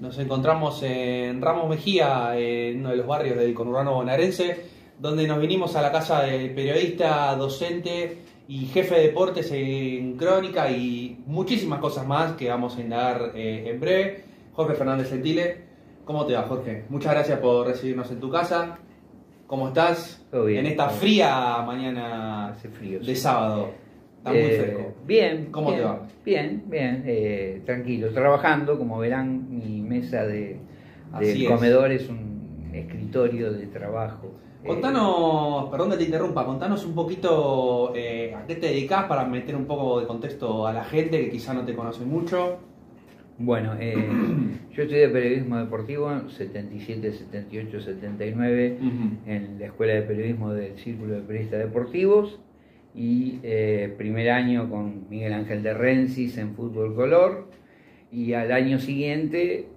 Nos encontramos en Ramos Mejía, en uno de los barrios del conurbano bonaerense, donde nos vinimos a la casa del periodista, docente y jefe de deportes en Crónica y muchísimas cosas más que vamos a indagar en breve. Jorge Fernández Gentile, ¿cómo te va, Jorge? Muchas gracias por recibirnos en tu casa. ¿Cómo estás? Todo bien, en esta todo fría mañana hace frío, de sí. sábado. Está muy fresco. Bien. ¿Cómo bien, te va? Bien, tranquilo. Trabajando, como verán, mi mesa del comedor es un escritorio de trabajo. Contanos, perdón que te interrumpa, contanos un poquito a qué te dedicás para meter un poco de contexto a la gente que quizá no te conoce mucho. Bueno, yo estudié periodismo deportivo 77, 78, 79 en la Escuela de Periodismo del Círculo de Periodistas Deportivos y primer año con Miguel Ángel de Rensis en fútbol color, y al año siguiente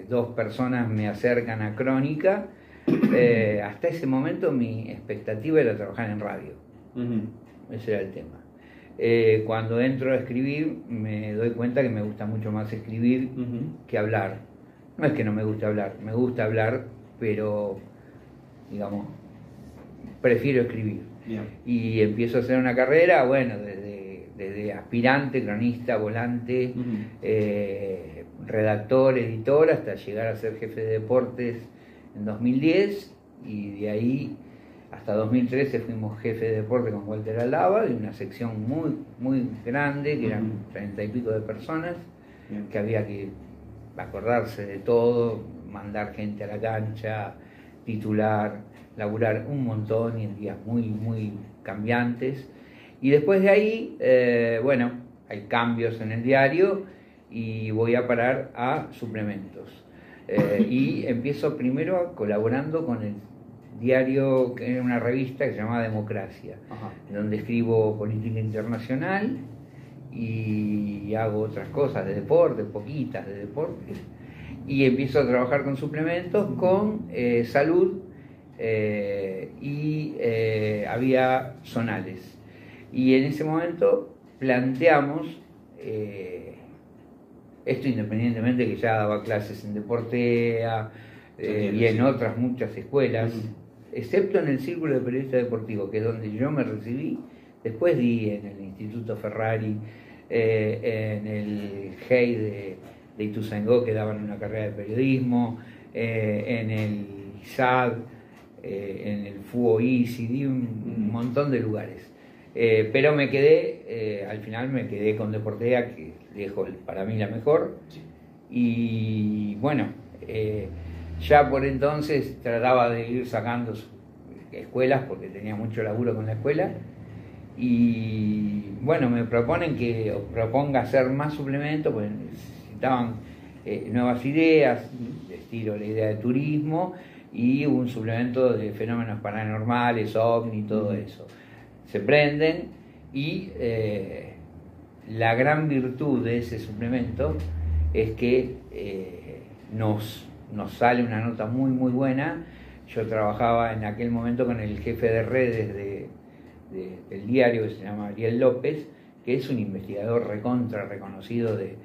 dos personas me acercan a Crónica. Hasta ese momento mi expectativa era trabajar en radio. Ese era el tema. Cuando entro a escribir me doy cuenta que me gusta mucho más escribir que hablar. No es que no me guste hablar, pero digamos, prefiero escribir. Bien. Y empiezo a hacer una carrera, bueno, desde aspirante, cronista, volante, redactor, editor, hasta llegar a ser jefe de deportes en 2010, y de ahí hasta 2013 fuimos jefe de deporte con Walter Aldaba, de una sección muy grande, que eran 30 y pico de personas, que había que acordarse de todo, mandar gente a la cancha, titular, laburar un montón y en días muy cambiantes. Y después de ahí, bueno, hay cambios en el diario y voy a parar a suplementos. Y empiezo primero colaborando con el diario, que era una revista que se llamaba Democracia, donde escribo política internacional y hago otras cosas de deporte, poquitas de deporte, y empiezo a trabajar con suplementos, con salud, y había zonales. Y en ese momento planteamos, esto independientemente que ya daba clases en Deportea y en otras muchas escuelas, excepto en el Círculo de Periodistas Deportivos, que es donde yo me recibí. Después di en el Instituto Ferrari, en el GEI de Ituzaingó, que daban una carrera de periodismo, en el ISAD, en el FUOISI, di un montón de lugares. Pero me quedé, al final me quedé con Deportea, que lejos para mí la mejor. Y bueno, ya por entonces trataba de ir sacando escuelas porque tenía mucho laburo con la escuela, y bueno, me proponen que proponga hacer más suplementos, pues necesitaban nuevas ideas, estilo la idea de turismo y un suplemento de fenómenos paranormales, ovni, todo eso. Se prenden y la gran virtud de ese suplemento es que nos sale una nota muy buena. Yo trabajaba en aquel momento con el jefe de redes del diario, que se llama Ariel López, que es un investigador reconocido de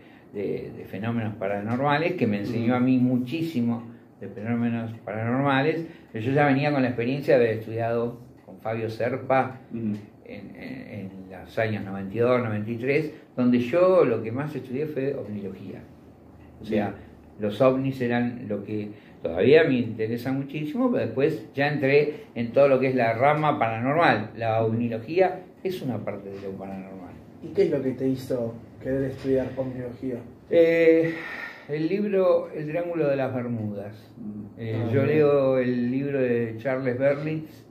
fenómenos paranormales, que me enseñó a mí muchísimo de fenómenos paranormales. Pero yo ya venía con la experiencia de haber estudiado con Fabio Serpa en los años 92, 93, donde yo lo que más estudié fue ovnilogía. O sea, los ovnis eran lo que todavía me interesa muchísimo, pero después ya entré en todo lo que es la rama paranormal. La ovnilogía es una parte de lo paranormal. ¿Y qué es lo que te hizo querer estudiar ovnilogía? El libro El Triángulo de las Bermudas. Yo leo el libro de Charles Berlitz,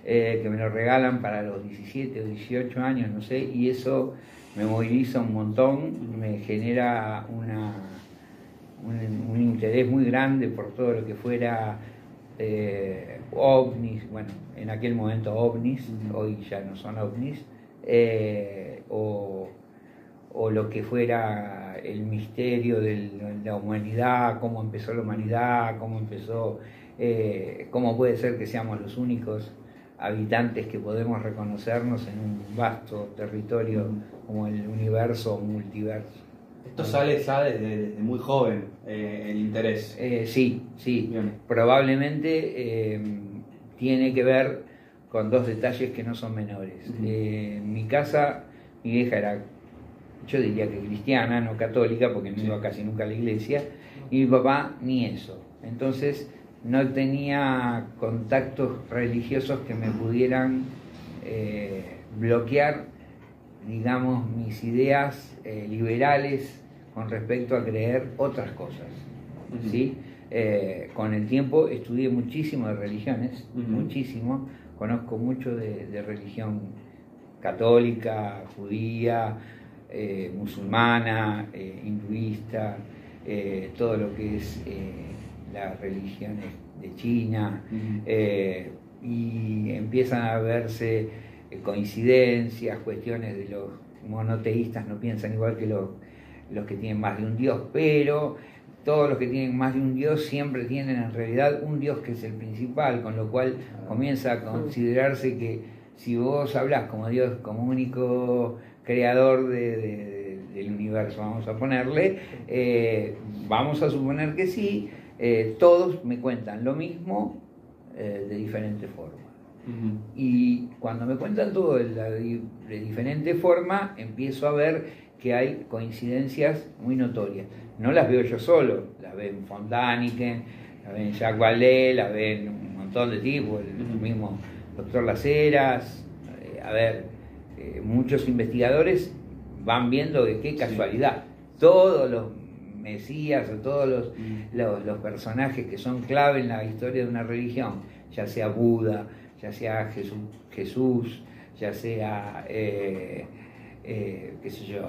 que me lo regalan para los 17 o 18 años, no sé, y eso me moviliza un montón, me genera un interés muy grande por todo lo que fuera ovnis, bueno, en aquel momento ovnis, hoy ya no son ovnis, o lo que fuera el misterio de la humanidad, cómo empezó la humanidad, cómo puede ser que seamos los únicos habitantes que podemos reconocernos en un vasto territorio como el universo o multiverso. Esto sale ya desde muy joven, el interés. Sí, sí. Bien. Probablemente tiene que ver con dos detalles que no son menores. En mi casa, mi vieja era, yo diría que cristiana, no católica, porque no iba casi nunca a la iglesia, y mi papá ni eso. Entonces no tenía contactos religiosos que me pudieran bloquear, digamos, mis ideas liberales con respecto a creer otras cosas. ¿Sí? Con el tiempo estudié muchísimo de religiones, muchísimo. Conozco mucho de religión católica, judía, musulmana, hinduista, todo lo que es las religiones de China, y empiezan a verse coincidencias, cuestiones de los monoteístas no piensan igual que los que tienen más de un Dios, pero todos los que tienen más de un Dios siempre tienen en realidad un Dios que es el principal, con lo cual comienza a considerarse que si vos hablás como Dios, como único creador del universo, vamos a ponerle, vamos a suponer que sí, todos me cuentan lo mismo de diferente forma. Y cuando me cuentan todo de diferente forma, empiezo a ver que hay coincidencias muy notorias. No las veo yo solo, las ven von Däniken, las ven Jacques Vallée, las ven un montón de tipos, el mismo doctor Las Heras. Muchos investigadores van viendo de qué casualidad todos los mesías o todos los personajes que son clave en la historia de una religión, ya sea Buda, ya sea Jesús, ya sea qué sé yo,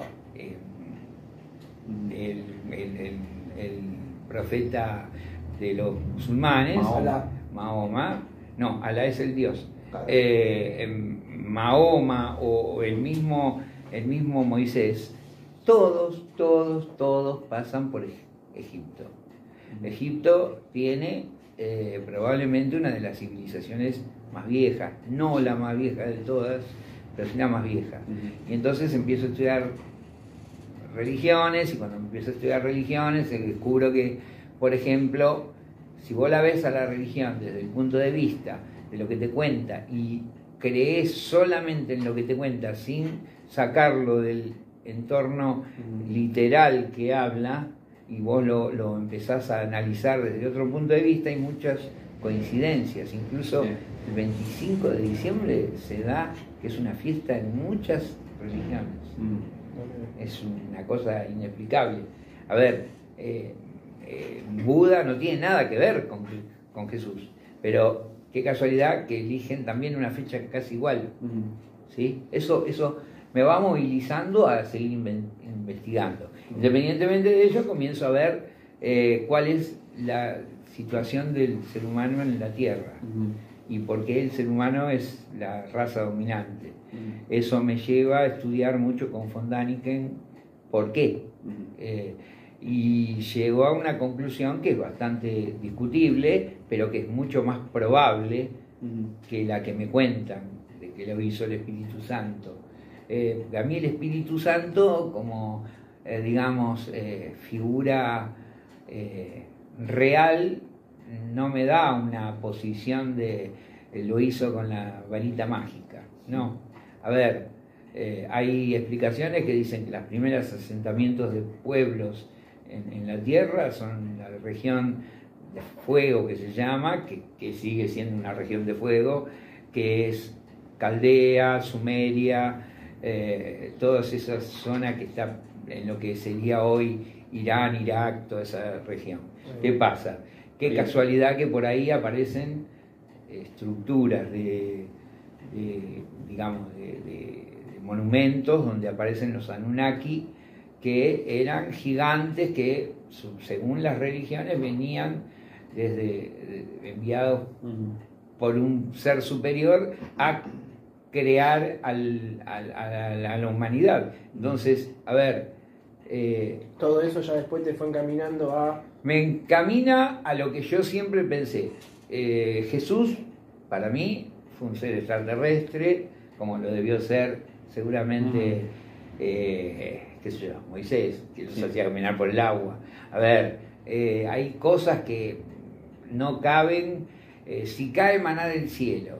el profeta de los musulmanes, Mahoma, no, Alá es el Dios, Mahoma o el mismo Moisés, todos pasan por Egipto. Egipto tiene probablemente una de las civilizaciones más viejas, no la más vieja de todas, pero sí la más vieja. Y entonces empiezo a estudiar religiones, y cuando empiezo a estudiar religiones descubro que, por ejemplo, si vos la ves a la religión desde el punto de vista de lo que te cuenta y crees solamente en lo que te cuenta sin sacarlo del entorno literal que habla, y vos lo empezás a analizar desde otro punto de vista, hay muchas coincidencias. Incluso el 25 de diciembre se da que es una fiesta en muchas religiones. Es una cosa inexplicable. A ver, Buda no tiene nada que ver con Jesús, pero qué casualidad que eligen también una fecha casi igual. ¿Sí? Eso me va movilizando a seguir investigando. Independientemente de ello, comienzo a ver cuál es la situación del ser humano en la Tierra y por qué el ser humano es la raza dominante. Eso me lleva a estudiar mucho con von Däniken por qué. Y llegó a una conclusión que es bastante discutible, pero que es mucho más probable que la que me cuentan, de que lo hizo el Espíritu Santo. A mí el Espíritu Santo, como digamos, figura real, no me da una posición de lo hizo con la varita mágica. No. A ver, hay explicaciones que dicen que los primeros asentamientos de pueblos en la tierra son la región de fuego, que se llama, que sigue siendo una región de fuego, que es Caldea, Sumeria, toda esa zona que está en lo que sería hoy Irán, Irak, toda esa región. ¿Qué pasa? Qué casualidad que por ahí aparecen estructuras de monumentos donde aparecen los Anunnaki, que eran gigantes que, según las religiones, venían enviados por un ser superior a crear a la humanidad. Entonces, a ver... todo eso ya después te fue encaminando a... Me encamina a lo que yo siempre pensé. Jesús, para mí, fue un ser extraterrestre, como lo debió ser seguramente qué sé yo, Moisés, que los hacía caminar por el agua. A ver, hay cosas que no caben. Si cae maná del cielo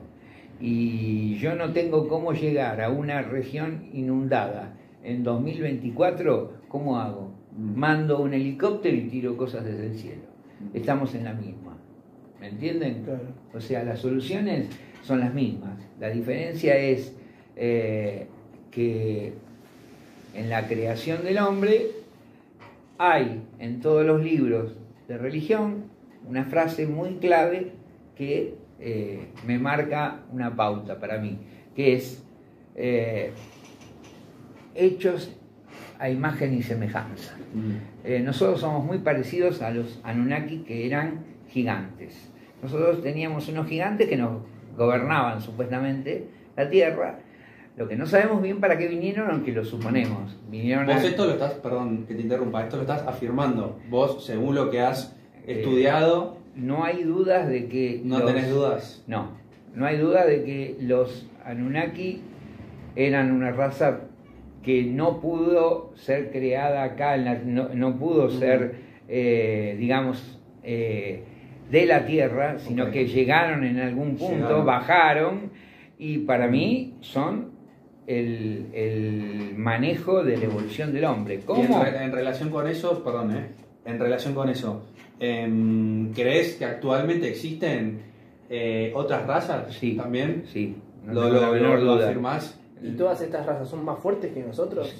y yo no tengo cómo llegar a una región inundada en 2024, ¿cómo hago? Mando un helicóptero y tiro cosas desde el cielo. Estamos en la misma. ¿Me entienden? Claro. O sea, las soluciones son las mismas. La diferencia es que en la creación del hombre hay en todos los libros de religión una frase muy clave que me marca una pauta para mí, que es hechos a imagen y semejanza. Nosotros somos muy parecidos a los Anunnaki, que eran gigantes. Nosotros teníamos unos gigantes que nos gobernaban supuestamente la Tierra. Lo que no sabemos bien para qué vinieron, aunque lo suponemos. Vos esto lo estás, perdón que te interrumpa, esto lo estás afirmando. Vos, según lo que has estudiado... No hay dudas de que... ¿No tenés dudas? No hay duda de que los Anunnaki eran una raza que no pudo ser creada acá, no pudo ser, digamos, de la Tierra, sino que llegaron en algún punto, bajaron, y para mí son el manejo de la evolución del hombre. ¿Cómo? En relación con eso, perdón, en relación con eso, ¿crees que actualmente existen otras razas? Sí, también. Sí, no lo afirmás. ¿Y todas estas razas son más fuertes que nosotros?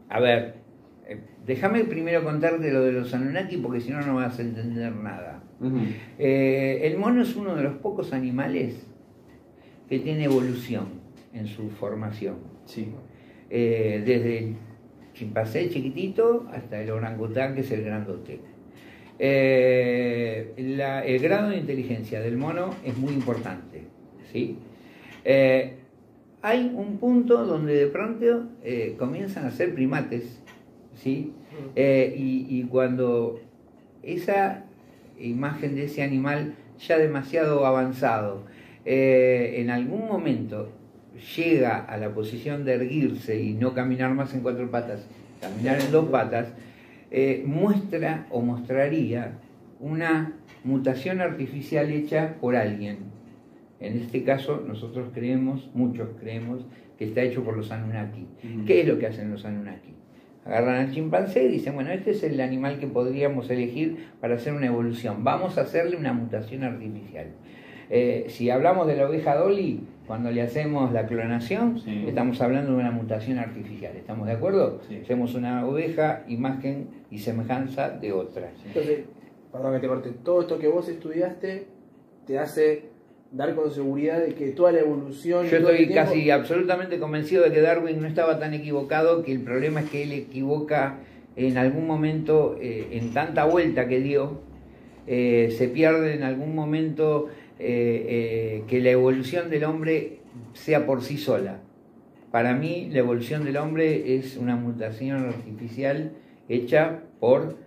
A ver, déjame primero contarte lo de los Anunnaki, porque si no, no vas a entender nada. El mono es uno de los pocos animales que tiene evolución en su formación. Sí. Desde el chimpancé chiquitito hasta el orangután, que es el grandote. El grado de inteligencia del mono es muy importante, ¿sí? Hay un punto donde de pronto comienzan a ser primates, ¿sí? Y cuando esa imagen de ese animal ya demasiado avanzado en algún momento llega a la posición de erguirse y no caminar más en 4 patas, caminar en 2 patas, muestra o mostraría una mutación artificial hecha por alguien. En este caso, nosotros creemos, muchos creemos, que está hecho por los Anunnaki. ¿Qué es lo que hacen los Anunnaki? Agarran al chimpancé y dicen, bueno, este es el animal que podríamos elegir para hacer una evolución. Vamos a hacerle una mutación artificial. Si hablamos de la oveja Dolly, cuando le hacemos la clonación, estamos hablando de una mutación artificial. ¿Estamos de acuerdo? Sí. Hacemos una oveja, imagen y semejanza de otra. Entonces, perdón que te corte, todo esto que vos estudiaste te hace dar con seguridad de que toda la evolución... Yo estoy casi absolutamente convencido de que Darwin no estaba tan equivocado, que el problema es que él equivoca en algún momento, en tanta vuelta que dio, se pierde en algún momento que la evolución del hombre sea por sí sola. Para mí la evolución del hombre es una mutación artificial hecha por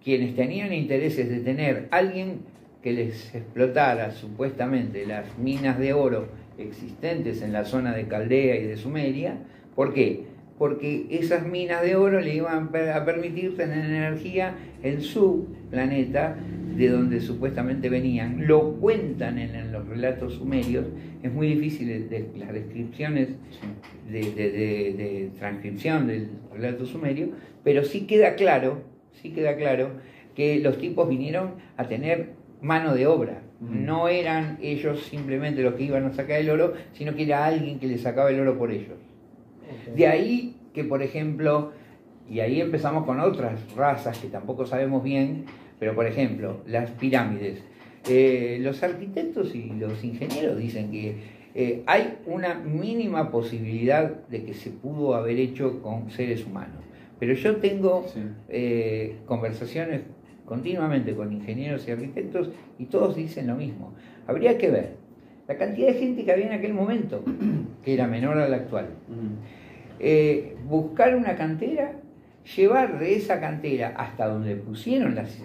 quienes tenían intereses de tener alguien que les explotara supuestamente las minas de oro existentes en la zona de Caldea y de Sumeria. ¿Por qué? Porque esas minas de oro le iban a permitir tener energía en su planeta, de donde supuestamente venían. Lo cuentan en los relatos sumerios. Es muy difícil las descripciones de transcripción del relato sumerio, pero sí queda claro que los tipos vinieron a tener mano de obra. No eran ellos simplemente los que iban a sacar el oro, sino que era alguien que les sacaba el oro por ellos. De ahí que, por ejemplo, y ahí empezamos con otras razas que tampoco sabemos bien, pero por ejemplo, las pirámides. Los arquitectos y los ingenieros dicen que hay una mínima posibilidad de que se pudo haber hecho con seres humanos. Pero yo tengo conversaciones continuamente con ingenieros y arquitectos y todos dicen lo mismo. Habría que ver la cantidad de gente que había en aquel momento, que era menor a la actual. Buscar una cantera, llevar de esa cantera hasta donde pusieron las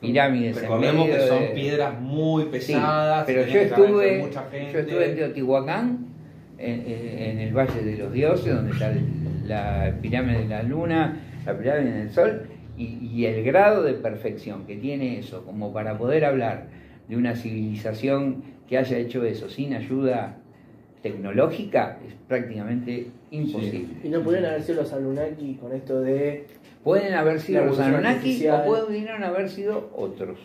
pirámides. Recordemos que son piedras muy pesadas. Sí, pero yo estuve en Teotihuacán, en el Valle de los Dioses, donde está la pirámide de la Luna, la pirámide del Sol, y el grado de perfección que tiene eso, como para poder hablar de una civilización que haya hecho eso sin ayuda tecnológica, es prácticamente imposible. Sí. ¿Y no pudieron haber sido los Anunnaki con esto de...? Pueden haber sido los Anunnaki artificial, o pudieron haber sido otros.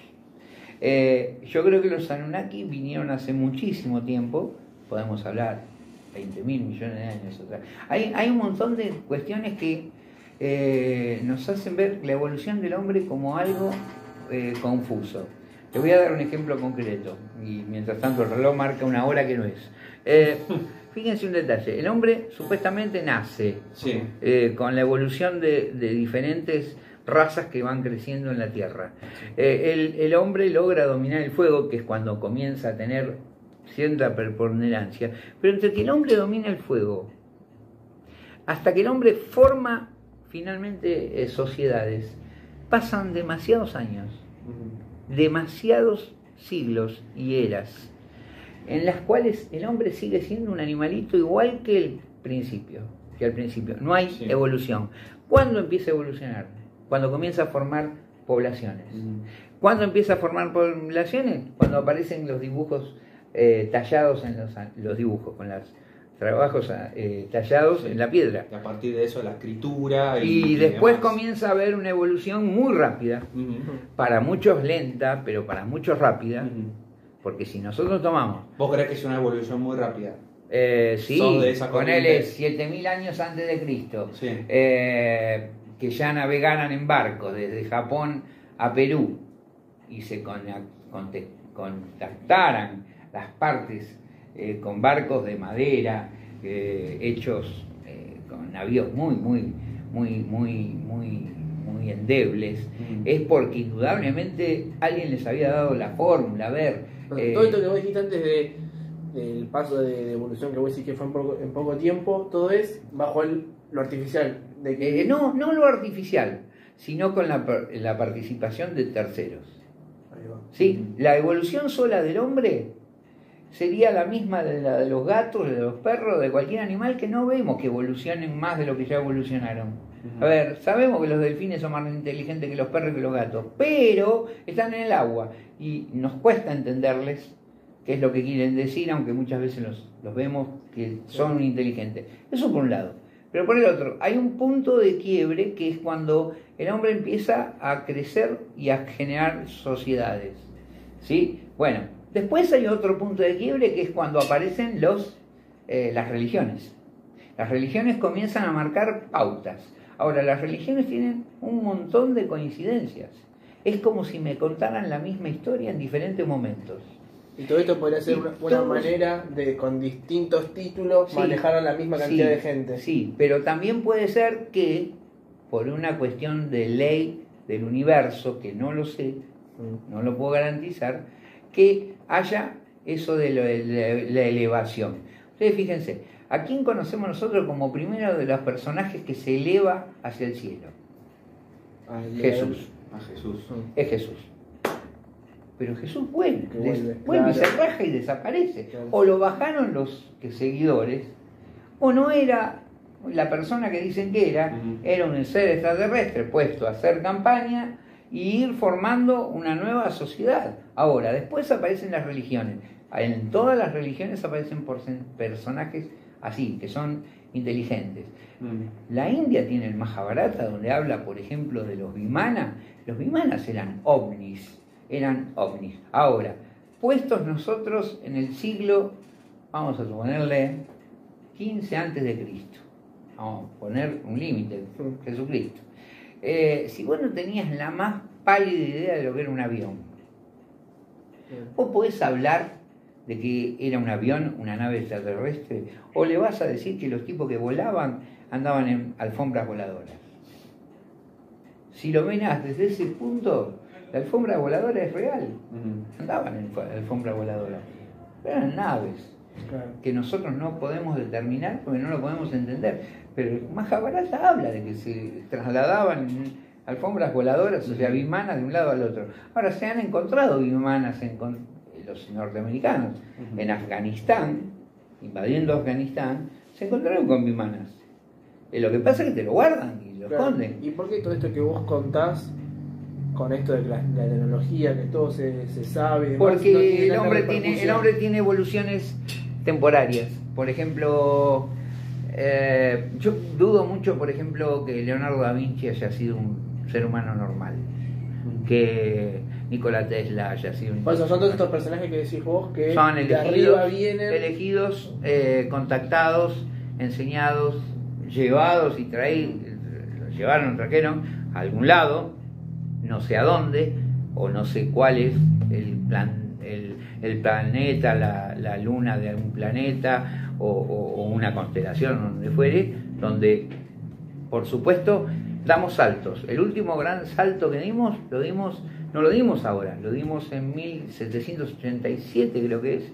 Yo creo que los Anunnaki vinieron hace muchísimo tiempo, podemos hablar 20.000 millones de años atrás. Hay un montón de cuestiones que nos hacen ver la evolución del hombre como algo confuso. Te voy a dar un ejemplo concreto, y mientras tanto el reloj marca una hora que no es. Fíjense un detalle, el hombre supuestamente nace con la evolución de diferentes razas que van creciendo en la Tierra. El hombre logra dominar el fuego, que es cuando comienza a tener cierta preponderancia, pero entre que el hombre domina el fuego, hasta que el hombre forma finalmente sociedades, pasan demasiados años, demasiados siglos y eras, en las cuales el hombre sigue siendo un animalito igual que al principio. No hay evolución. ¿Cuándo empieza a evolucionar? Cuando comienza a formar poblaciones. ¿Cuándo empieza a formar poblaciones? Cuando aparecen los dibujos tallados en los dibujos, con los trabajos tallados en la piedra. Y a partir de eso la escritura. Y después comienza a haber una evolución muy rápida, para muchos lenta, pero para muchos rápida, porque si nosotros tomamos... ¿Vos crees que es una evolución muy rápida? Sí, ponele 7.000 años antes de Cristo, que ya navegaran en barcos desde Japón a Perú y se contactaran las partes con barcos de madera hechos con navíos muy endebles, es porque indudablemente alguien les había dado la fórmula. A ver, todo esto que vos dijiste antes del paso de evolución que vos decís que fue en poco tiempo, todo es bajo lo artificial. No lo artificial, sino con la participación de terceros. ¿Sí? La evolución sola del hombre sería la misma de la de los gatos, de los perros, de cualquier animal, que no vemos que evolucionen más de lo que ya evolucionaron. A ver, sabemos que los delfines son más inteligentes que los perros y que los gatos, pero están en el agua y nos cuesta entenderles qué es lo que quieren decir, aunque muchas veces los vemos que son inteligentes. Eso por un lado. Pero por el otro, hay un punto de quiebre que es cuando el hombre empieza a crecer y a generar sociedades. ¿Sí? Bueno, después hay otro punto de quiebre que es cuando aparecen las religiones. Las religiones comienzan a marcar pautas. Ahora, las religiones tienen un montón de coincidencias. Es como si me contaran la misma historia en diferentes momentos. Y todo esto podría ser una manera de, con distintos títulos, manejar a la misma cantidad de gente. Sí, pero también puede ser que, por una cuestión de ley del universo, que no lo sé, no lo puedo garantizar, que haya eso de la elevación. Ustedes fíjense, ¿a quién conocemos nosotros como primero de los personajes que se eleva hacia el cielo? Jesús. A Jesús. Es Jesús. Pero Jesús vuelve claro. Y se raja y desaparece. Claro. O lo bajaron los seguidores, o no era la persona que dicen que era un ser extraterrestre puesto a hacer campaña y ir formando una nueva sociedad. Ahora, después aparecen las religiones. En todas las religiones aparecen personajes así, que son inteligentes. La India tiene el Mahabharata, donde habla, por ejemplo, de los Vimanas. Los Vimanas eran ovnis. Ahora, puestos nosotros en el siglo, vamos a suponerle, 15 antes de Cristo. Vamos a poner un límite, Jesucristo. Si vos no tenías la más pálida idea de lo que era un avión, vos podés hablar de que era un avión, una nave extraterrestre, o le vas a decir que los tipos que volaban andaban en alfombras voladoras. Si lo ven desde ese punto, la alfombra voladora es real. Andaban en alfombra voladora. Eran naves que nosotros no podemos determinar porque no lo podemos entender. Pero Mahabharata habla de que se trasladaban en alfombras voladoras, o sea, vimanas de un lado al otro. Ahora, se han encontrado vimanas los norteamericanos en Afganistán, invadiendo Afganistán, se encontraron con vimanas. Lo que pasa es que te lo guardan y lo esconden. ¿Y por qué todo esto que vos contás con esto de la tecnología, que todo se sabe? Porque el hombre tiene evoluciones temporarias. Por ejemplo, yo dudo mucho, por ejemplo, que Leonardo da Vinci haya sido un ser humano normal, que Nikola Tesla haya sido un... Son todos estos personajes que decís vos que son de arriba vienen... contactados, enseñados, llevados y trajeron a algún lado, no sé a dónde, o no sé cuál es el planeta, la luna de algún planeta, o una constelación, donde fuere, donde, por supuesto, damos saltos. El último gran salto que dimos, no lo dimos ahora, lo dimos en 1787, creo que es,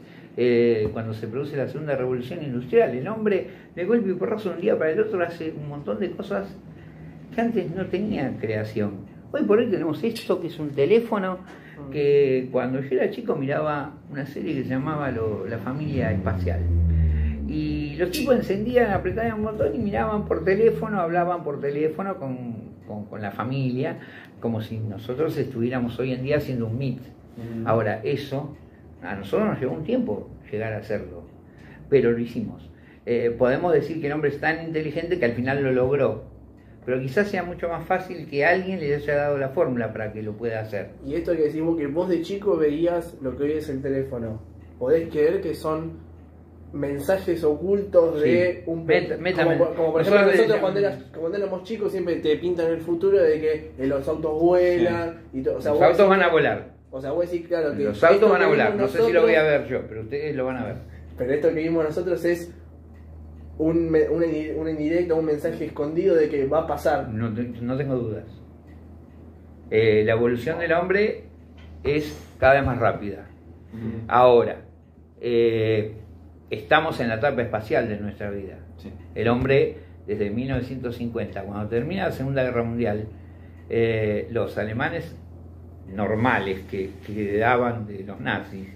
cuando se produce la segunda revolución industrial. El hombre, de golpe y porrazo, de un día para el otro, hace un montón de cosas que antes no tenía creación. Hoy por hoy tenemos esto, que es un teléfono, que cuando yo era chico miraba una serie que se llamaba La Familia Espacial. Y los tipos encendían, apretaban un botón y miraban por teléfono, hablaban por teléfono con la familia, como si nosotros estuviéramos hoy en día haciendo un Meet. Ahora, eso a nosotros nos llevó un tiempo llegar a hacerlo, pero lo hicimos. Podemos decir que el hombre es tan inteligente que al final lo logró, pero quizás sea mucho más fácil que alguien le haya dado la fórmula para que lo pueda hacer. Y esto que decimos, que vos de chico veías lo que hoy es el teléfono, ¿podés creer que son mensajes ocultos de un... como por ejemplo nosotros cuando éramos chicos siempre te pintan el futuro de que los autos vuelan y todo? O sea, los autos van a volar. O sea, vos decís, claro, que los autos van a volar, no sé si lo voy a ver yo, pero ustedes lo van a ver. Pero esto que vimos nosotros es una indirecta, un mensaje escondido de que va a pasar. No tengo dudas. La evolución del hombre es cada vez más rápida. Ahora, estamos en la etapa espacial de nuestra vida. Sí. El hombre, desde 1950, cuando termina la Segunda Guerra Mundial, los alemanes normales que heredaban de los nazis,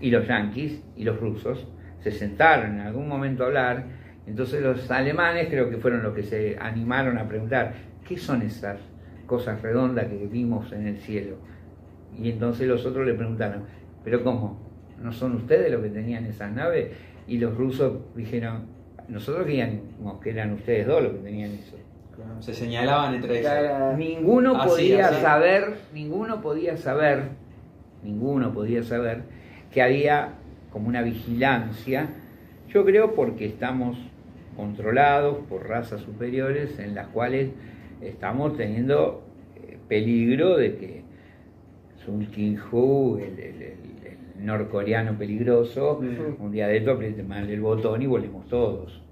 y los yanquis y los rusos, se sentaron en algún momento a hablar. Entonces los alemanes creo que fueron los que se animaron a preguntar, ¿qué son esas cosas redondas que vimos en el cielo? Y entonces los otros le preguntaron, ¿pero cómo? ¿No son ustedes los que tenían esas naves? Y los rusos dijeron, nosotros creíamos que eran ustedes dos los que tenían eso. Claro, se señalaban entre ellos. Ninguno podía saber que había como una vigilancia. Yo creo porque estamos controlados por razas superiores en las cuales estamos teniendo peligro de que Sun King-hu, el norcoreano peligroso, un día de esto apriete mal el botón y volvemos todos.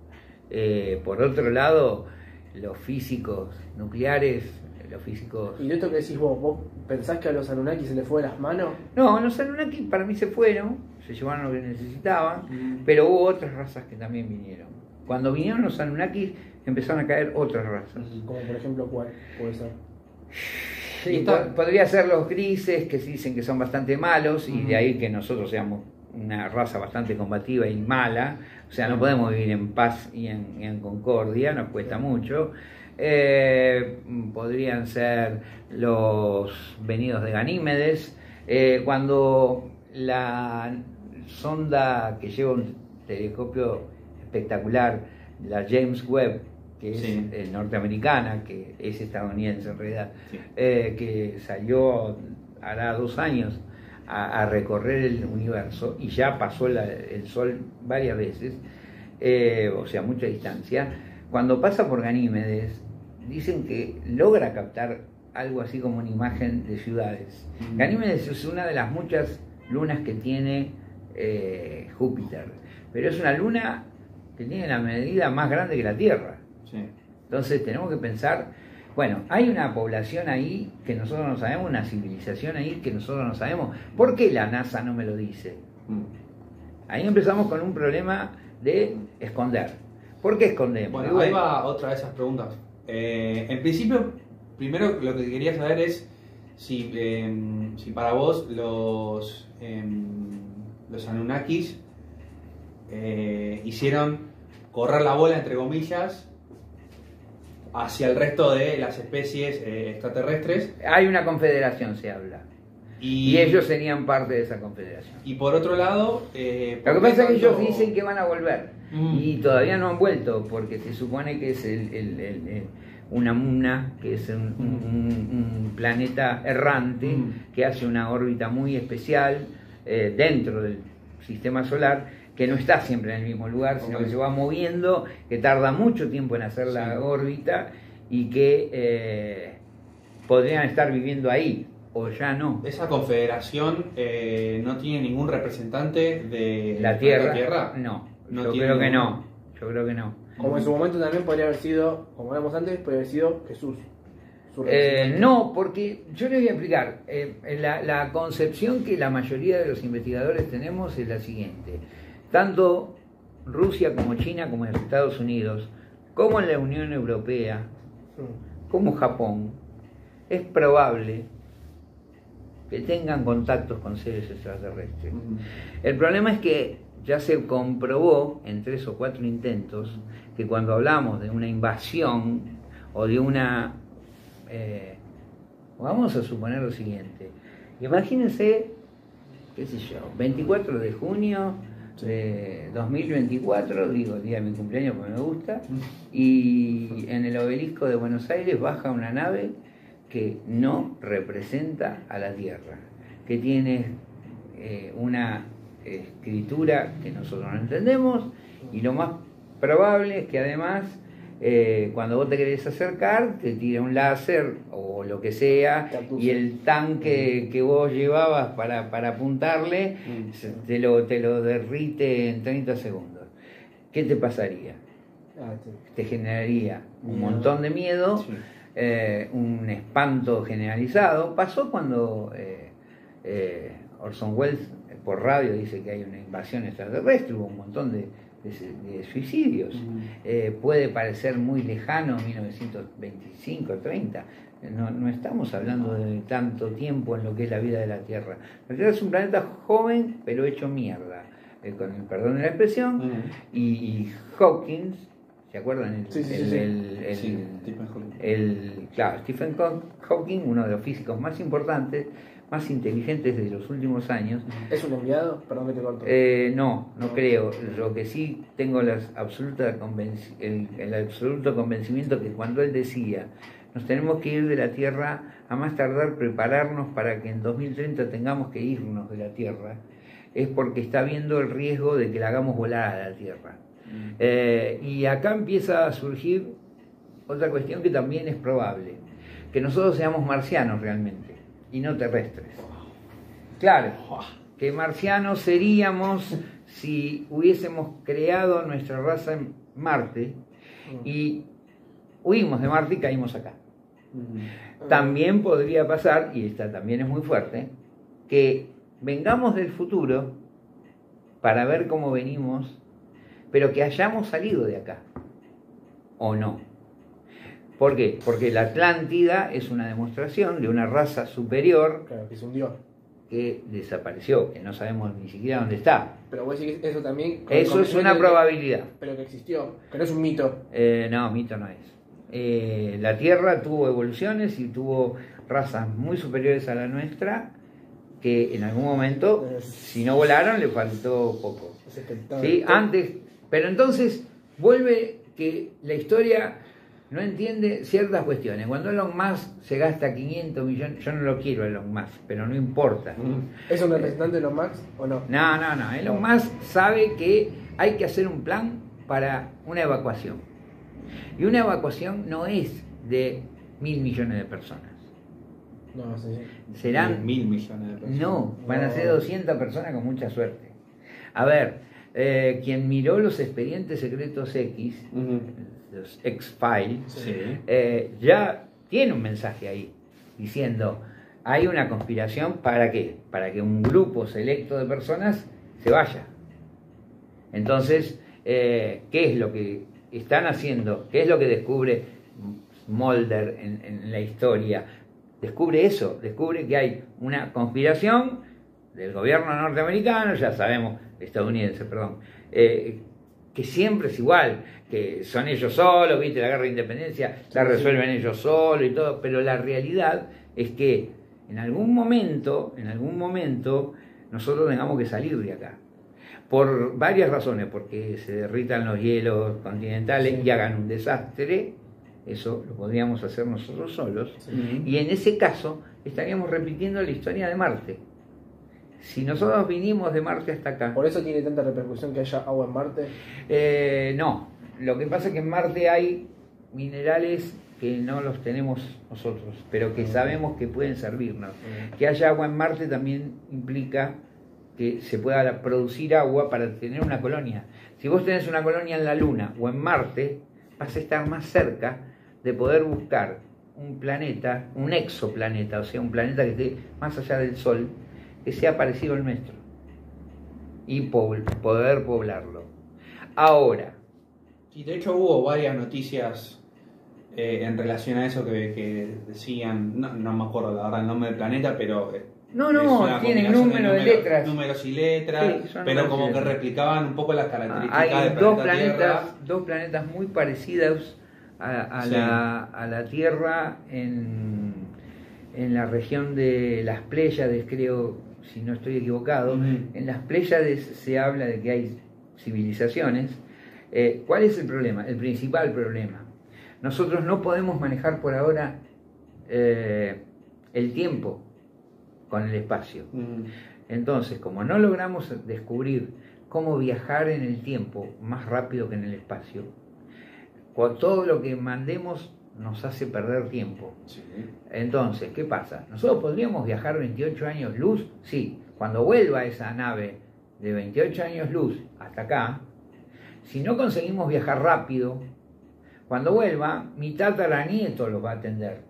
Por otro lado, los físicos nucleares, los físicos... ¿Y de esto que decís vos pensás que a los Anunnaki se les fue de las manos? No, los Anunnaki para mí se fueron, se llevaron lo que necesitaban, pero hubo otras razas que también vinieron. Cuando vinieron los Anunnaki empezaron a caer otras razas. Como por ejemplo, ¿cuál puede ser? Sí, podría ser los grises, que se dicen que son bastante malos, y de ahí que nosotros seamos una raza bastante combativa y mala. O sea, no podemos vivir en paz y en concordia, nos cuesta mucho. Podrían ser los venidos de Ganímedes. Cuando la sonda que lleva un telescopio espectacular, la James Webb, que es norteamericana, que es estadounidense en realidad, que salió hará 2 años a recorrer el universo y ya pasó el Sol varias veces, o sea, mucha distancia. Cuando pasa por Ganímedes, dicen que logra captar algo así como una imagen de ciudades. Ganímedes es una de las muchas lunas que tiene Júpiter, pero es una luna que tiene la medida más grande que la Tierra. Entonces tenemos que pensar, bueno, hay una población ahí que nosotros no sabemos, una civilización ahí que nosotros no sabemos. ¿Por qué la NASA no me lo dice? Ahí empezamos con un problema de esconder. ¿Por qué escondemos? Bueno, ahí va otra de esas preguntas. En principio, primero lo que quería saber es si para vos los Anunnakis hicieron correr la bola, entre comillas, hacia el resto de las especies extraterrestres. Hay una confederación, se habla. Y ellos serían parte de esa confederación. Y por otro lado... lo que pasa es que ellos dicen que van a volver. Y todavía no han vuelto, porque se supone que es una Muna, que es un planeta errante, que hace una órbita muy especial dentro del sistema solar, que no está siempre en el mismo lugar, sino que se va moviendo, que tarda mucho tiempo en hacer la órbita y que podrían estar viviendo ahí, o ya no. ¿Esa confederación no tiene ningún representante de la Tierra? No, yo creo que no. Yo creo que no. Como en su momento también podría haber sido, como hablamos antes, podría haber sido Jesús. No, porque yo les voy a explicar. La concepción que la mayoría de los investigadores tenemos es la siguiente. Tanto Rusia como China, como en Estados Unidos, como en la Unión Europea, como Japón, es probable que tengan contactos con seres extraterrestres. El problema es que ya se comprobó en 3 o 4 intentos que cuando hablamos de una invasión o de una... vamos a suponer lo siguiente. Imagínense, qué sé yo, 24 de junio de 2024, digo el día de mi cumpleaños porque me gusta, y en el obelisco de Buenos Aires baja una nave que no representa a la Tierra, que tiene una escritura que nosotros no entendemos, y lo más probable es que además cuando vos te querés acercar te tira un láser o lo que sea, y el tanque que vos llevabas para apuntarle te lo derrite en 30 segundos. ¿Qué te pasaría? Te generaría un montón de miedo, un espanto generalizado. Pasó cuando Orson Welles por radio dice que hay una invasión extraterrestre, hubo un montón de suicidios. Puede parecer muy lejano, 1925, 30. No estamos hablando de tanto tiempo en lo que es la vida de la Tierra. La Tierra es un planeta joven, pero hecho mierda, con el perdón de la expresión. Y Hawking, ¿se acuerdan? Claro, Stephen Hawking, uno de los físicos más importantes, más inteligentes de los últimos años. ¿Es un enviado? Perdón que te corto. No creo. Lo que sí tengo el absoluto convencimiento que cuando él decía nos tenemos que ir de la Tierra, a más tardar prepararnos para que en 2030 tengamos que irnos de la Tierra, es porque está viendo el riesgo de que la hagamos volar a la Tierra. Y acá empieza a surgir otra cuestión que también es probable, que nosotros seamos marcianos realmente y no terrestres. Claro, que marcianos seríamos si hubiésemos creado nuestra raza en Marte y huimos de Marte y caímos acá. También podría pasar, y esta también es muy fuerte, que vengamos del futuro para ver cómo venimos, pero que hayamos salido de acá, o no. ¿Por qué? Porque la Atlántida es una demostración de una raza superior, claro, que es un dios, que desapareció, que no sabemos ni siquiera dónde está. Pero vos decís que eso también... Eso es una probabilidad. Pero que existió, que no es un mito. No, mito no es. La Tierra tuvo evoluciones y tuvo razas muy superiores a la nuestra, que en algún momento, si no volaron, le faltó poco. ¿Sí? Antes, pero entonces vuelve que la historia no entiende ciertas cuestiones. Cuando Elon Musk se gasta 500 millones, yo no lo quiero Elon Musk, pero no importa. ¿Es un representante de Elon Musk o no? No. Elon Musk sabe que hay que hacer un plan para una evacuación. Y una evacuación no es de 1.000 millones de personas. No, sí. Serán 1.000 millones de personas. No, van a ser 200 personas con mucha suerte. A ver, quien miró los expedientes secretos X, los X-Files, sí, ya tiene un mensaje ahí diciendo hay una conspiración. ¿Para qué? Para que un grupo selecto de personas se vaya. Entonces, ¿qué es lo que están haciendo? ¿Qué es lo que descubre Mulder en la historia? Descubre eso, descubre que hay una conspiración del gobierno norteamericano, ya sabemos, estadounidense, perdón, que que siempre es igual, que son ellos solos, viste, la guerra de independencia la resuelven ellos solos y todo, pero la realidad es que en algún momento nosotros tengamos que salir de acá. Por varias razones, porque se derritan los hielos continentales y hagan un desastre, eso lo podríamos hacer nosotros solos, y en ese caso estaríamos repitiendo la historia de Marte. Si nosotros vinimos de Marte hasta acá... ¿Por eso tiene tanta repercusión que haya agua en Marte? No, lo que pasa es que en Marte hay minerales que no los tenemos nosotros, pero que sabemos que pueden servirnos. Que haya agua en Marte también implica que se pueda producir agua para tener una colonia. Si vos tenés una colonia en la Luna o en Marte, vas a estar más cerca de poder buscar un planeta, un exoplaneta, o sea, un planeta que esté más allá del Sol, que sea parecido al nuestro, y poder poblarlo. Ahora... Y de hecho hubo varias noticias en relación a eso que decían, no me acuerdo la verdad el nombre del planeta, pero... tienen número de letras. Números y letras, sí, pero como que replicaban un poco las características hay del dos planetas muy parecidos a la Tierra en la región de las Pléyades, creo, si no estoy equivocado. En las Pléyades se habla de que hay civilizaciones. ¿Cuál es el problema? El principal problema. Nosotros no podemos manejar por ahora el tiempo con el espacio. Entonces, como no logramos descubrir cómo viajar en el tiempo más rápido que en el espacio, con todo lo que mandemos nos hace perder tiempo. Sí. Entonces, ¿qué pasa? ¿Nosotros podríamos viajar 28 años luz? Sí. Cuando vuelva esa nave de 28 años luz hasta acá, si no conseguimos viajar rápido, cuando vuelva, mi tataranieto los va a atender.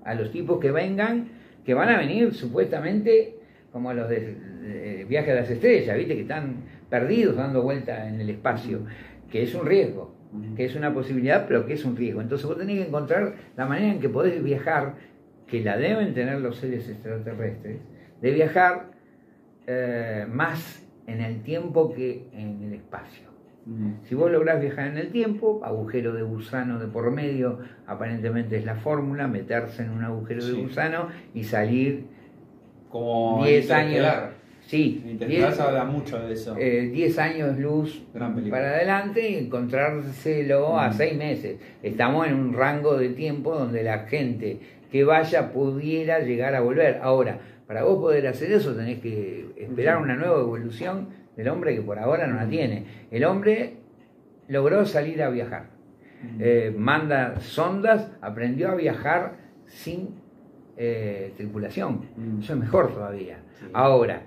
A los tipos que vengan, que van a venir supuestamente como los de Viaje a las Estrellas, ¿viste? Que están perdidos dando vuelta en el espacio, que es un riesgo, que es una posibilidad, pero que es un riesgo. Entonces vos tenés que encontrar la manera en que podés viajar, que la deben tener los seres extraterrestres, de viajar más en el tiempo que en el espacio. Si vos lográs viajar en el tiempo, agujero de gusano de por medio, aparentemente es la fórmula, meterse en un agujero de gusano y salir como 10 años. Sí, Interestelar se habla mucho de eso. 10 años luz para adelante y encontrárselo a 6 meses. Estamos en un rango de tiempo donde la gente que vaya pudiera llegar a volver. Ahora, para vos poder hacer eso tenés que esperar una nueva evolución del hombre que por ahora no la tiene. El hombre logró salir a viajar. Manda sondas, aprendió a viajar sin tripulación. Eso es mejor todavía. Sí. Ahora,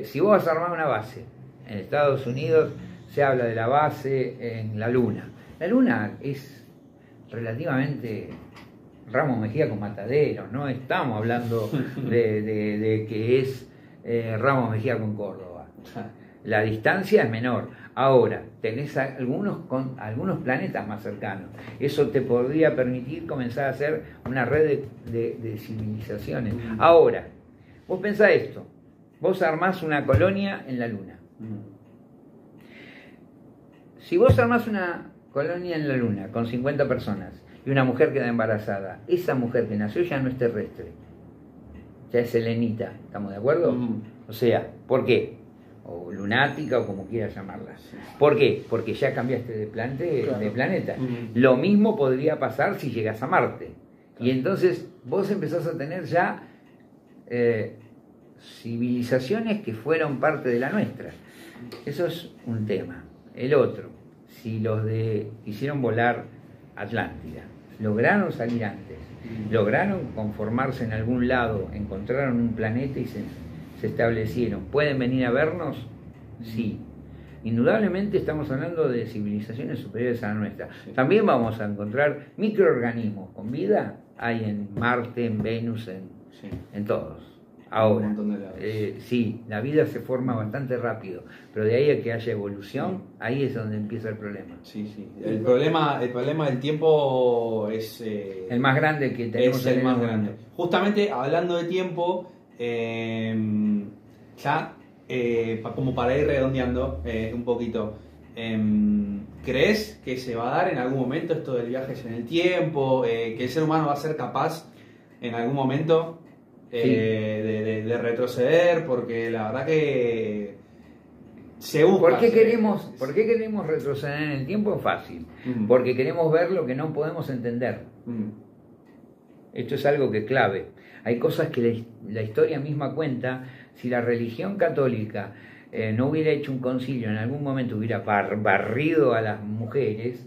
si vos vas a armar una base, en Estados Unidos se habla de la base en la Luna. La Luna es relativamente Ramos Mejía con Mataderos, no estamos hablando de que es Ramos Mejía con Córdoba. La distancia es menor. Ahora, tenés algunos planetas más cercanos. Eso te podría permitir comenzar a hacer una red de civilizaciones. Ahora, vos pensá esto. Vos armás una colonia en la Luna. Si vos armás una colonia en la Luna con 50 personas y una mujer queda embarazada, esa mujer que nació ya no es terrestre. Ya es selenita. ¿Estamos de acuerdo? O sea, ¿por qué? O lunática o como quieras llamarla. ¿Por qué? Porque ya cambiaste de planeta. Lo mismo podría pasar si llegas a Marte. Y entonces vos empezás a tener ya civilizaciones que fueron parte de la nuestra. Eso es un tema. El otro, si los hicieron volar Atlántida, lograron salir antes, lograron conformarse en algún lado, encontraron un planeta y se establecieron. ¿Pueden venir a vernos? Sí. Indudablemente estamos hablando de civilizaciones superiores a la nuestra. También vamos a encontrar microorganismos con vida. Hay en Marte, en Venus, en todos. Ahora, sí, la vida se forma bastante rápido, pero de ahí a que haya evolución, ahí es donde empieza el problema. Sí. El problema del tiempo es... el más grande que tenemos. Es el más grande. Justamente, hablando de tiempo... ya como para ir redondeando un poquito, ¿crees que se va a dar en algún momento esto del viajes en el tiempo? ¿Que el ser humano va a ser capaz en algún momento de retroceder? Porque la verdad que se busca. ¿Por qué queremos retroceder en el tiempo? Es fácil. Porque queremos ver lo que no podemos entender. Esto es algo que es clave. Hay cosas que la historia misma cuenta. Si la religión católica no hubiera hecho un concilio, en algún momento hubiera barrido a las mujeres,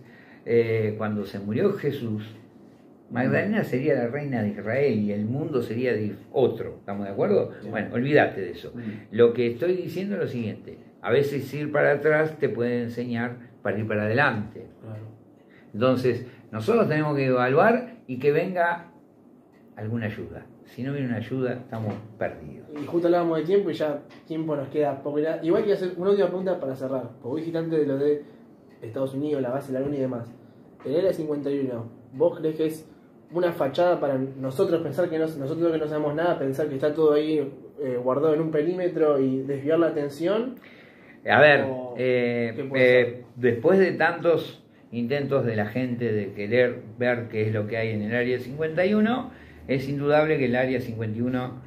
cuando se murió Jesús, Magdalena sería la reina de Israel y el mundo sería de otro. ¿Estamos de acuerdo? Bueno, olvídate de eso. Lo que estoy diciendo es lo siguiente: a veces ir para atrás te puede enseñar para ir para adelante. Entonces, nosotros tenemos que evaluar y que venga alguna ayuda. Si no viene una ayuda, estamos perdidos. Y justo hablábamos de tiempo y ya tiempo nos queda poco. Igual quiero hacer una última pregunta para cerrar. Porque vos dijiste antes de lo de Estados Unidos, la base de la Luna y demás. El Área 51, ¿vos crees que es una fachada para nosotros pensar que nosotros que no sabemos nada, pensar que está todo ahí guardado en un perímetro y desviar la atención? A ver, después de tantos intentos de la gente de querer ver qué es lo que hay en el Área 51, es indudable que el Área 51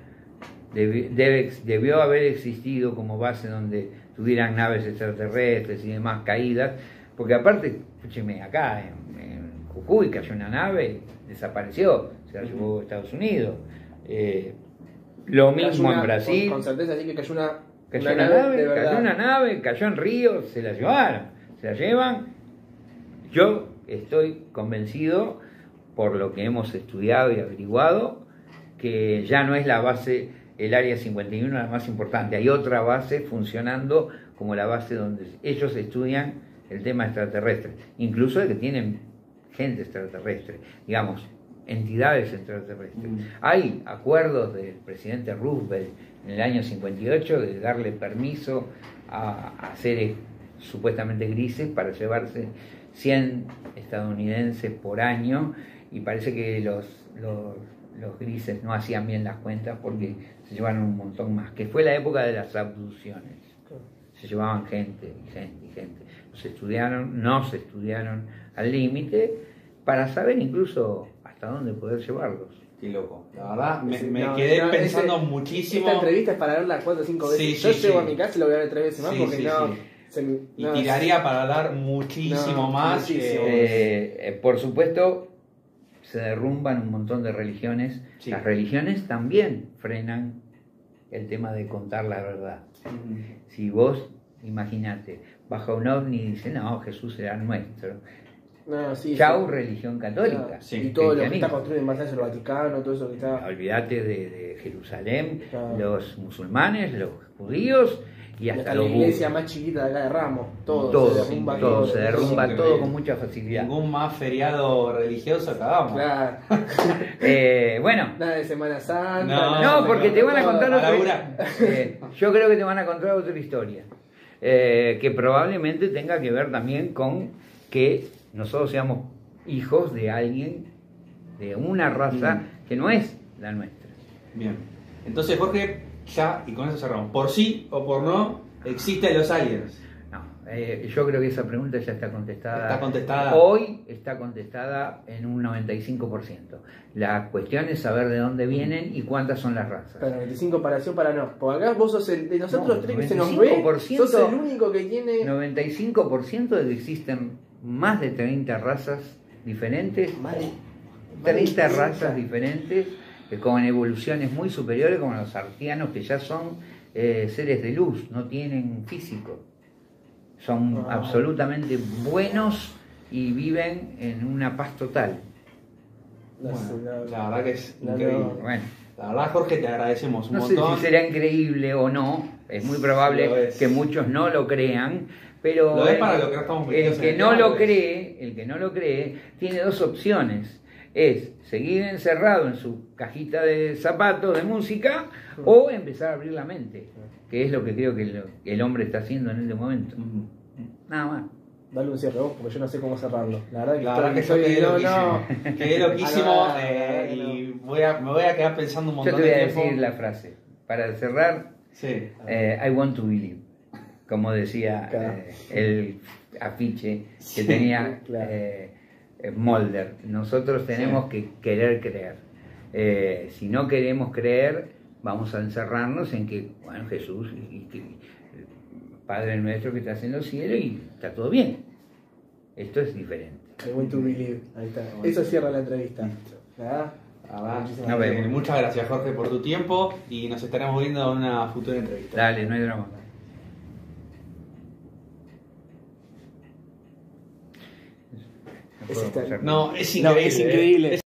debió haber existido como base donde tuvieran naves extraterrestres y demás caídas, porque aparte, escúcheme, acá en Jujuy cayó una nave, desapareció, se la llevó a Estados Unidos. Lo mismo en Brasil. Con certeza, así que cayó una nave, cayó en Río, se la llevaron, se la llevan. Yo estoy convencido, por lo que hemos estudiado y averiguado, que ya no es la base, el Área 51 la más importante. Hay otra base funcionando como la base donde ellos estudian el tema extraterrestre, incluso de que tienen gente extraterrestre, digamos, entidades extraterrestres. Hay acuerdos del presidente Roosevelt en el año 58 de darle permiso a seres supuestamente grises para llevarse 100 estadounidenses por año, y parece que los grises no hacían bien las cuentas porque se llevaron un montón más, que fue la época de las abducciones. Se llevaban gente y gente y gente. No se estudiaron al límite para saber incluso hasta dónde poder llevarlos. Qué loco. La verdad, me quedé pensando muchísimo. Esta entrevista es para verla 4 o 5 veces. Yo llego a mi casa y lo voy a ver 3 veces más porque y tiraría para hablar muchísimo más. Muchísimo. Por supuesto, se derrumban un montón de religiones. Las religiones también frenan el tema de contar la verdad. Si vos, imagínate, baja un ovni y dice, no, Jesús era nuestro. Chau, religión católica. Y todo lo que está construido en base a el Vaticano, todo eso que está... Olvídate de Jerusalén, los musulmanes, los judíos y hasta la iglesia más chiquita de acá de Ramos. Todo se derrumba todo con mucha facilidad. Ningún más feriado religioso acabamos. Claro. Bueno. Nada de Semana Santa. No, porque te van a contar otra. Yo creo que te van a contar otra historia. Que probablemente tenga que ver también con que nosotros seamos hijos de alguien, de una raza que no es la nuestra. Bien. Entonces, Jorge, ya, y con eso cerramos. ¿Por sí o por no existen los aliens? No, yo creo que esa pregunta ya está contestada. Está contestada. Hoy está contestada en un 95%. La cuestión es saber de dónde vienen y cuántas son las razas. Pero 95 para sí o para no. Porque acá vos sos el de nosotros los tres que se nos ve, sos el único que tiene... 95% de que existen más de 30 razas diferentes, 30 razas diferentes, con evoluciones muy superiores, como los artianos, que ya son seres de luz, no tienen físico, son absolutamente buenos y viven en una paz total. Bueno, la verdad que es increíble. Bueno, la verdad, Jorge, te agradecemos un montón. No sé si será increíble o no, es muy probable que muchos no lo crean, pero lo es para lo que no estamos el que no lo cree tiene dos opciones: es seguir encerrado en su cajita de zapatos de música o empezar a abrir la mente, que es lo que creo que el hombre está haciendo en este momento. Nada más. Dale un cierre vos, porque yo no sé cómo cerrarlo. La verdad que yo quedé loquísimo y me voy a quedar pensando un montón de tiempo. Yo te voy a decir la frase para cerrar. Sí. I want to believe. como decía el afiche que tenía Mulder. Nosotros tenemos que querer creer. Si no queremos creer, vamos a encerrarnos en que, bueno, Jesús, Padre nuestro que estás en los cielos, y está todo bien. Esto es diferente. I want to believe. Ahí está. Eso cierra la entrevista. Muchas gracias, Jorge, por tu tiempo y nos estaremos viendo en una futura entrevista. Dale, no hay drama. No, es increíble.